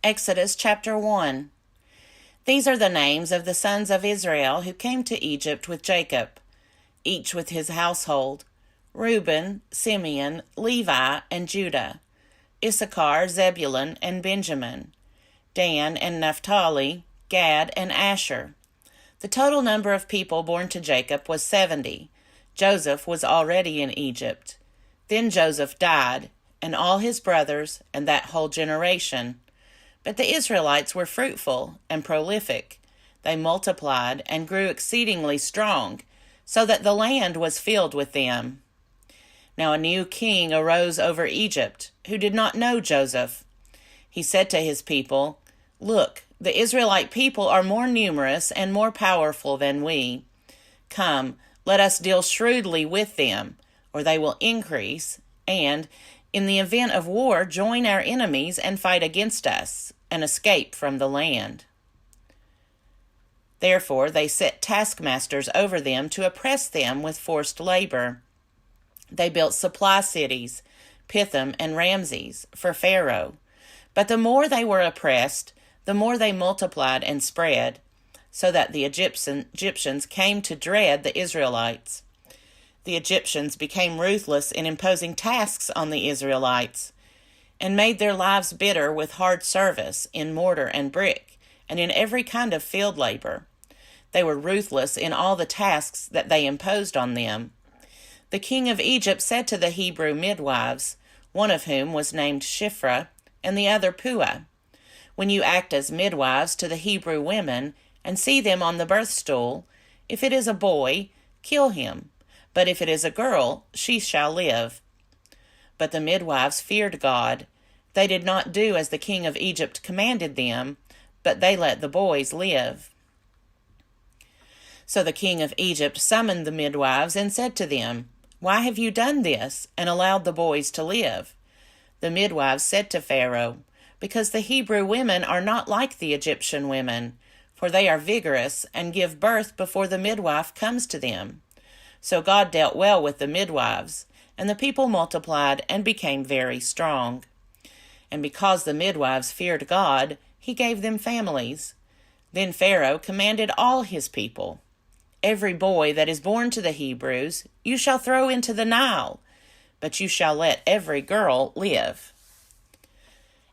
Exodus chapter 1. These are the names of the sons of Israel who came to Egypt with Jacob, each with his household: Reuben, Simeon, Levi, and Judah; Issachar, Zebulun, and Benjamin; Dan and Naphtali, Gad, and Asher. The total number of people born to Jacob was 70. Joseph was already in Egypt. Then Joseph died, and all his brothers, and that whole generation. But the Israelites were fruitful and prolific. They multiplied and grew exceedingly strong, so that the land was filled with them. Now a new king arose over Egypt, who did not know Joseph. He said to his people, "Look, the Israelite people are more numerous and more powerful than we. Come, let us deal shrewdly with them, or they will increase, and, in the event of war, join our enemies and fight against us, and escape from the land." Therefore they set taskmasters over them to oppress them with forced labor. They built supply cities, Pithom and Ramses, for Pharaoh. But the more they were oppressed, the more they multiplied and spread, so that the Egyptians came to dread the Israelites. The Egyptians became ruthless in imposing tasks on the Israelites, and made their lives bitter with hard service in mortar and brick, and in every kind of field labor. They were ruthless in all the tasks that they imposed on them. The king of Egypt said to the Hebrew midwives, one of whom was named Shiphrah, and the other Puah, "When you act as midwives to the Hebrew women, and see them on the birth stool, if it is a boy, kill him, but if it is a girl, she shall live." But the midwives feared God. They did not do as the king of Egypt commanded them, but they let the boys live. So the king of Egypt summoned the midwives and said to them, "Why have you done this, and allowed the boys to live?" The midwives said to Pharaoh, "Because the Hebrew women are not like the Egyptian women, for they are vigorous and give birth before the midwife comes to them." So God dealt well with the midwives, and the people multiplied and became very strong. And because the midwives feared God, he gave them families. Then Pharaoh commanded all his people, "Every boy that is born to the Hebrews you shall throw into the Nile, but you shall let every girl live."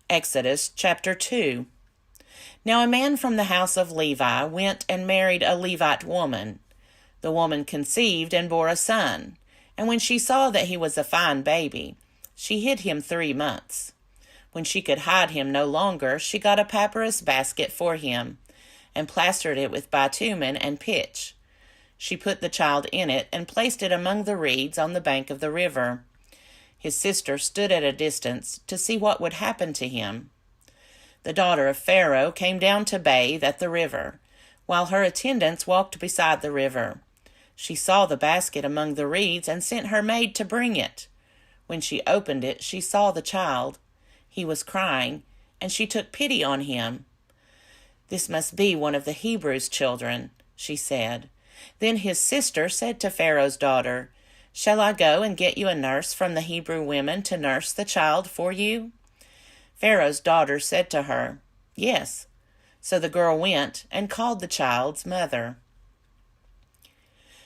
Exodus chapter 2. Now a man from the house of Levi went and married a Levite woman. The woman conceived and bore a son, and when she saw that he was a fine baby, she hid him 3 months. When she could hide him no longer, she got a papyrus basket for him, and plastered it with bitumen and pitch. She put the child in it and placed it among the reeds on the bank of the river. His sister stood at a distance to see what would happen to him. The daughter of Pharaoh came down to bathe at the river, while her attendants walked beside the river. She saw the basket among the reeds and sent her maid to bring it. When she opened it, she saw the child. He was crying, and she took pity on him. "This must be one of the Hebrews' children," she said. Then his sister said to Pharaoh's daughter, "Shall I go and get you a nurse from the Hebrew women to nurse the child for you?" Pharaoh's daughter said to her, "Yes." So the girl went and called the child's mother.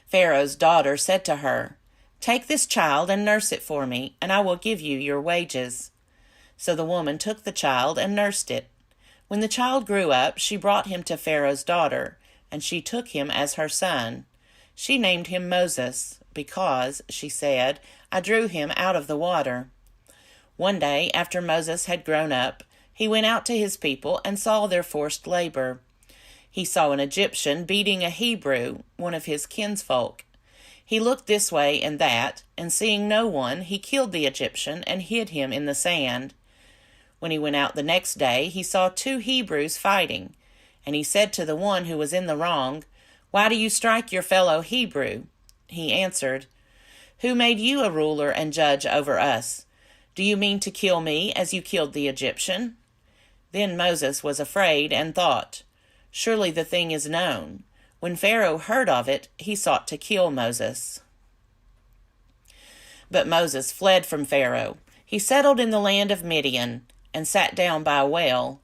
Pharaoh's daughter said to her, "Take this child and nurse it for me, and I will give you your wages." So the woman took the child and nursed it. When the child grew up, she brought him to Pharaoh's daughter, and she took him as her son. She named him Moses, because, she said, "I drew him out of the water." One day, after Moses had grown up, he went out to his people and saw their forced labor. He saw an Egyptian beating a Hebrew, one of his kinsfolk. He looked this way and that, and seeing no one, he killed the Egyptian and hid him in the sand. When he went out the next day, he saw 2 Hebrews fighting, and he said to the one who was in the wrong, "Why do you strike your fellow Hebrew?" He answered, "Who made you a ruler and judge over us? Do you mean to kill me as you killed the Egyptian?" Then Moses was afraid and thought, "Surely the thing is known." When Pharaoh heard of it, he sought to kill Moses. But Moses fled from Pharaoh. He settled in the land of Midian and sat down by a well.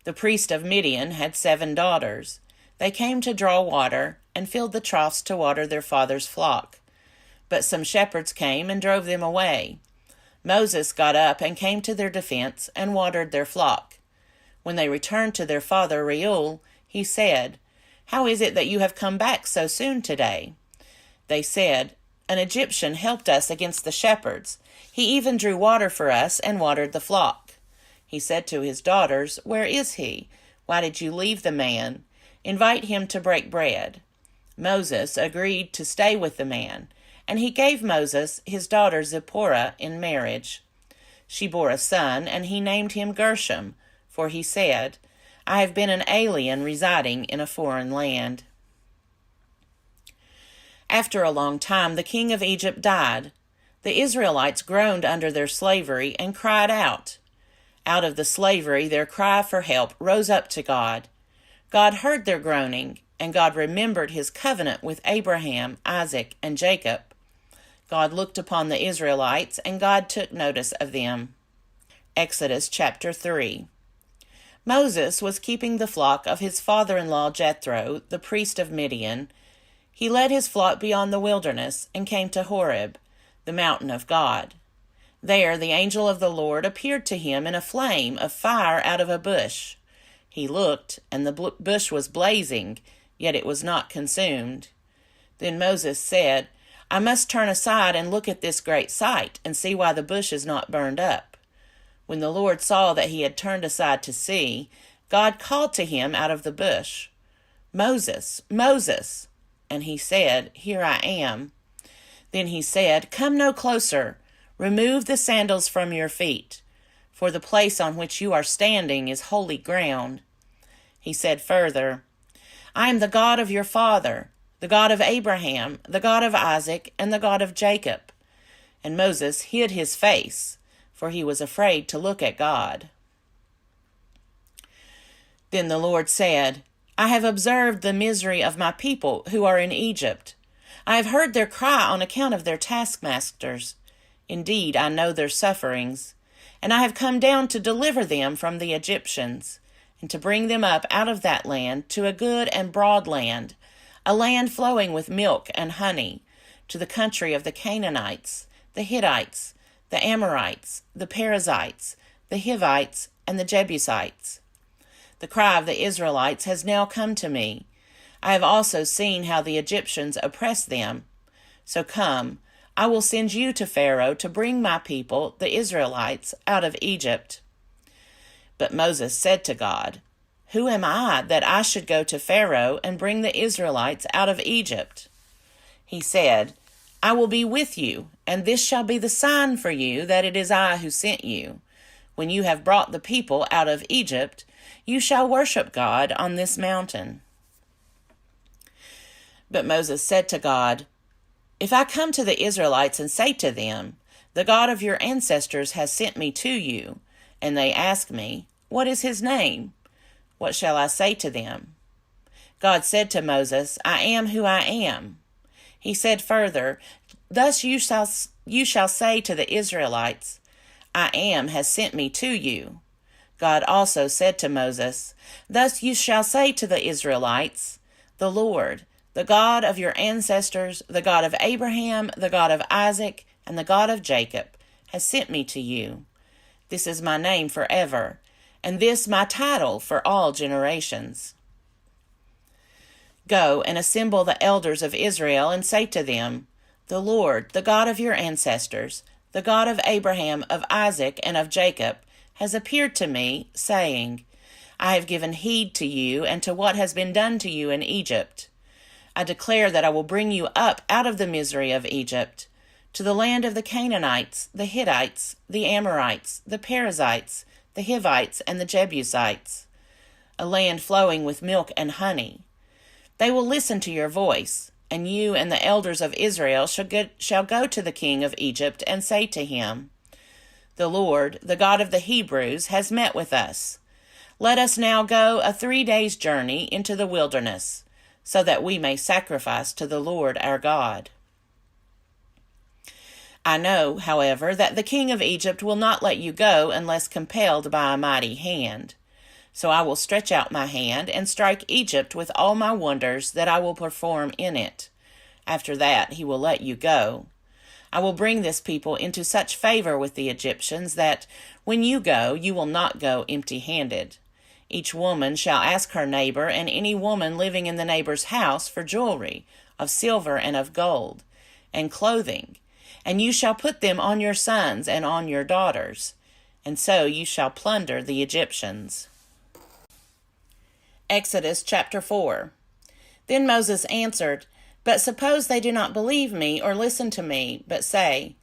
The priest of Midian had 7 daughters. They came to draw water and filled the troughs to water their father's flock. But some shepherds came and drove them away. Moses got up and came to their defense and watered their flock. When they returned to their father Reuel, he said, "How is it that you have come back so soon today?" They said, "An Egyptian helped us against the shepherds. He even drew water for us and watered the flock." He said to his daughters, "Where is he? Why did you leave the man? Invite him to break bread." Moses agreed to stay with the man, and he gave Moses his daughter Zipporah in marriage. She bore a son, and he named him Gershom, for he said, "I have been an alien residing in a foreign land." After a long time, the king of Egypt died. The Israelites groaned under their slavery and cried out. Out of the slavery, their cry for help rose up to God. God heard their groaning, and God remembered his covenant with Abraham, Isaac, and Jacob. God looked upon the Israelites, and God took notice of them. Exodus chapter 3. Moses was keeping the flock of his father-in-law Jethro, the priest of Midian. He led his flock beyond the wilderness and came to Horeb, the mountain of God. There the angel of the Lord appeared to him in a flame of fire out of a bush. He looked, and the bush was blazing, yet it was not consumed. Then Moses said, "I must turn aside and look at this great sight, and see why the bush is not burned up." When the Lord saw that he had turned aside to see, God called to him out of the bush, "Moses, Moses!" And he said, "Here I am." Then he said, "Come no closer. Remove the sandals from your feet, for the place on which you are standing is holy ground." He said further, "I am the God of your father, the God of Abraham, the God of Isaac, and the God of Jacob." And Moses hid his face, for he was afraid to look at God. Then the Lord said, "I have observed the misery of my people who are in Egypt. I have heard their cry on account of their taskmasters. Indeed, I know their sufferings, and I have come down to deliver them from the Egyptians, and to bring them up out of that land to a good and broad land, a land flowing with milk and honey, to the country of the Canaanites, the Hittites, the Amorites, the Perizzites, the Hivites, and the Jebusites. The cry of the Israelites has now come to me. I have also seen how the Egyptians oppress them. So come, I will send you to Pharaoh to bring my people, the Israelites, out of Egypt." But Moses said to God, "Who am I that I should go to Pharaoh and bring the Israelites out of Egypt?" He said, "I will be with you, and this shall be the sign for you that it is I who sent you. When you have brought the people out of Egypt, you shall worship God on this mountain." But Moses said to God, "If I come to the Israelites and say to them, 'The God of your ancestors has sent me to you,' and they ask me, 'What is his name?' what shall I say to them?" God said to Moses, "I am who I am." He said further, "Thus you shall say to the Israelites, 'I am has sent me to you.'" God also said to Moses, "Thus you shall say to the Israelites, 'The Lord, the God of your ancestors, the God of Abraham, the God of Isaac, and the God of Jacob, has sent me to you. This is my name forever, and this my title for all generations.' Go and assemble the elders of Israel and say to them, 'The Lord, the God of your ancestors, the God of Abraham, of Isaac, and of Jacob, has appeared to me, saying, I have given heed to you and to what has been done to you in Egypt. I declare that I will bring you up out of the misery of Egypt, to the land of the Canaanites, the Hittites, the Amorites, the Perizzites, the Hivites, and the Jebusites, a land flowing with milk and honey. They will listen to your voice, and you and the elders of Israel shall go to the king of Egypt and say to him, The Lord, the God of the Hebrews, has met with us. Let us now go a 3 days' journey into the wilderness, so that we may sacrifice to the Lord our God. I know, however, that the king of Egypt will not let you go unless compelled by a mighty hand. So I will stretch out my hand and strike Egypt with all my wonders that I will perform in it. After that he will let you go. I will bring this people into such favor with the Egyptians that when you go, you will not go empty-handed. Each woman shall ask her neighbor and any woman living in the neighbor's house for jewelry, of silver and of gold, and clothing, and you shall put them on your sons and on your daughters, and so you shall plunder the Egyptians. Exodus chapter 4. Then Moses answered, But suppose they do not believe me or listen to me, but say,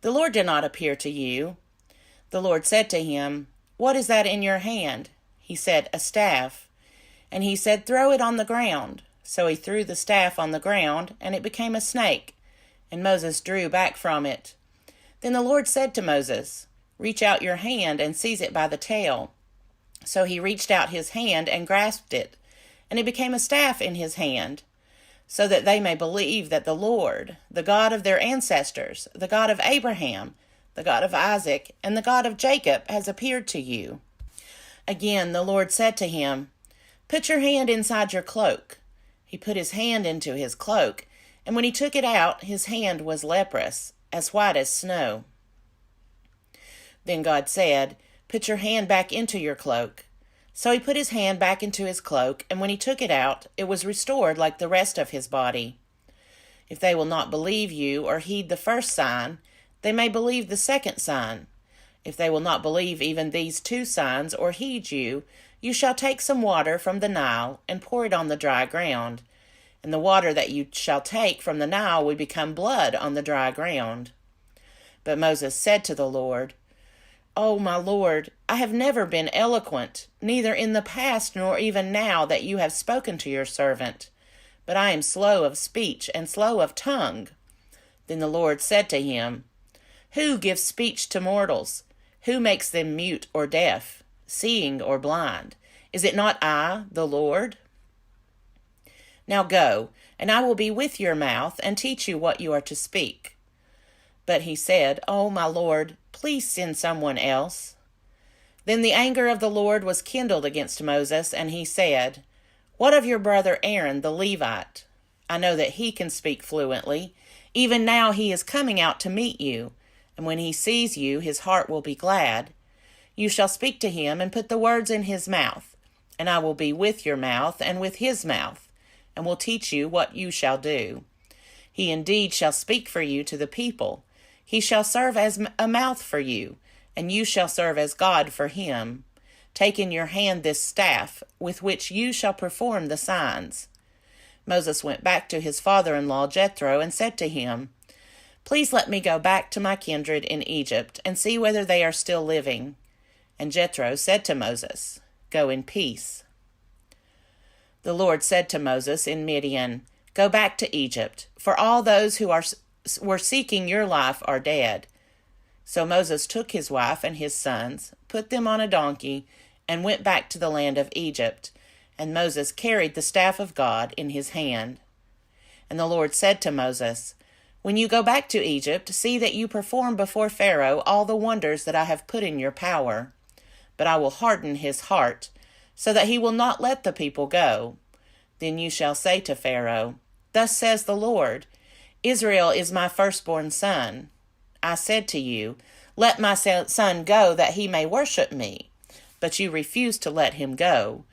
The Lord did not appear to you. The Lord said to him, What is that in your hand? He said, A staff. And he said, Throw it on the ground. So he threw the staff on the ground, and it became a snake, and Moses drew back from it. Then the Lord said to Moses, Reach out your hand and seize it by the tail. So he reached out his hand and grasped it, and it became a staff in his hand, so that they may believe that the Lord, the God of their ancestors, the God of Abraham, the God of Isaac, and the God of Jacob, has appeared to you. Again the Lord said to him, Put your hand inside your cloak. He put his hand into his cloak, and when he took it out, his hand was leprous, as white as snow. Then God said, Put your hand back into your cloak. So he put his hand back into his cloak, and when he took it out, it was restored like the rest of his body. If they will not believe you or heed the first sign, they may believe the second sign. If they will not believe even these 2 signs or heed you, you shall take some water from the Nile and pour it on the dry ground, and the water that you shall take from the Nile will become blood on the dry ground. But Moses said to the Lord, O my Lord, I have never been eloquent, neither in the past nor even now that you have spoken to your servant, but I am slow of speech and slow of tongue. Then the Lord said to him, Who gives speech to mortals? Who makes them mute or deaf, seeing or blind? Is it not I, the Lord? Now go, and I will be with your mouth and teach you what you are to speak. But he said, O my Lord, please send someone else. Then the anger of the Lord was kindled against Moses, and he said, What of your brother Aaron the Levite? I know that he can speak fluently. Even now he is coming out to meet you, and when he sees you, his heart will be glad. You shall speak to him and put the words in his mouth, and I will be with your mouth and with his mouth, and will teach you what you shall do. He indeed shall speak for you to the people. He shall serve as a mouth for you, and you shall serve as God for him. Take in your hand this staff, with which you shall perform the signs. Moses went back to his father-in-law Jethro and said to him, Please let me go back to my kindred in Egypt and see whether they are still living. And Jethro said to Moses, Go in peace. The Lord said to Moses in Midian, Go back to Egypt, for all those who were seeking your life are dead. So Moses took his wife and his sons, put them on a donkey, and went back to the land of Egypt. And Moses carried the staff of God in his hand. And the Lord said to Moses, When you go back to Egypt, see that you perform before Pharaoh all the wonders that I have put in your power. But I will harden his heart, so that he will not let the people go. Then you shall say to Pharaoh, Thus says the Lord, Israel is my firstborn son. I said to you, Let my son go, that he may worship me. But you refused to let him go.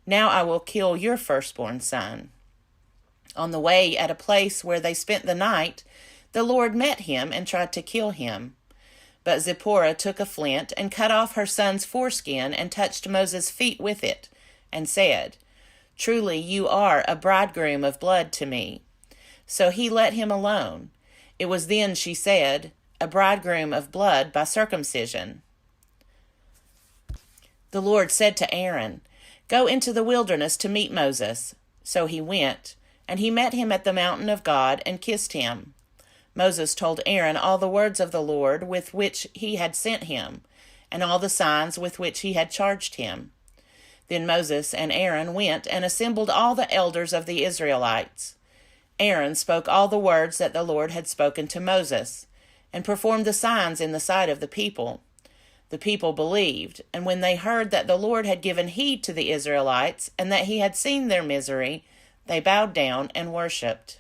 Now I will kill your firstborn son. On the way, at a place where they spent the night, the Lord met him and tried to kill him. But Zipporah took a flint and cut off her son's foreskin and touched Moses' feet with it, and said, Truly you are a bridegroom of blood to me. So he let him alone. It was then she said, A bridegroom of blood by circumcision. The Lord said to Aaron, Go into the wilderness to meet Moses. So he went, and he met him at the mountain of God and kissed him. Moses told Aaron all the words of the Lord with which he had sent him, and all the signs with which he had charged him. Then Moses and Aaron went and assembled all the elders of the Israelites. Aaron spoke all the words that the Lord had spoken to Moses, and performed the signs in the sight of the people. The people believed, and when they heard that the Lord had given heed to the Israelites and that he had seen their misery, they bowed down and worshipped.